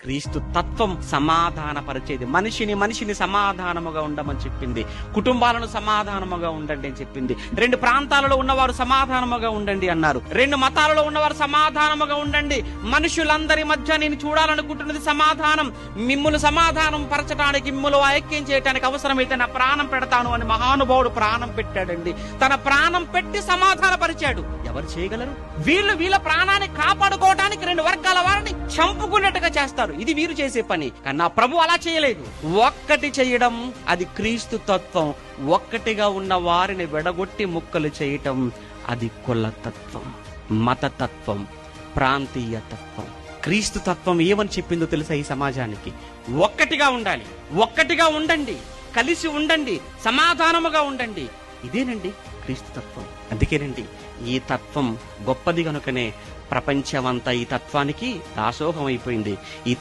క్రీస్తు తత్వం సమాధానపరిచేది. మనిషిని సమాధానముగా ఉండమని చెప్పింది. కుటుంబాలను సమాధానముగా ఉండండి అని చెప్పింది. 2 ప్రాంతాలలో ఉన్నవారు సమాధానముగా ఉండండి అన్నారు. 2 మతాలలో ఉన్నవారు సమాధానముగా ఉండండి. మనుషులందరి మధ్య నేను చూడాలనుకుంటున్నది సమాధానం. మిమ్ములు సమాధానం పరచడానికి, మిమ్ములు ఐక్యం చేయడానికి అవసరమైతే నా ప్రాణం పెడతాను అని మహానుభావుడు ప్రాణం పెట్టాడండి. తన ప్రాణం పెట్టి సమాధానపరిచాడు. ఎవరు చేయగలరు? వీళ్ళ ప్రాణాన్ని కాపాడుకోవడానికి 2 వర్గాల వారిని చంపుకున్నట్టుగా చేస్తారు. ఇది వీరు చేసే పని. కానీ నా ప్రభు అలా చేయలేదు. ఒక్కటి చేయడం అది క్రీస్తు తత్వం. ఒక్కటిగా ఉన్న వారిని విడగొట్టి ముక్కలు చేయటం అది కుల తత్వం, మత తత్వం, ప్రాంతీయ తత్వం. క్రీస్తు తత్వం ఏమని చెప్పిందో తెలుసా ఈ సమాజానికి? ఒక్కటిగా ఉండాలి, ఒక్కటిగా ఉండండి, కలిసి ఉండండి, సమాధానముగా ఉండండి. ఇదేనండి క్రీస్తు తత్వం. అందుకేనండి ఈ తత్వం గొప్పది గనుకనే ప్రపంచమంతా ఈ తత్వానికి దాసోహం అయిపోయింది. ఈ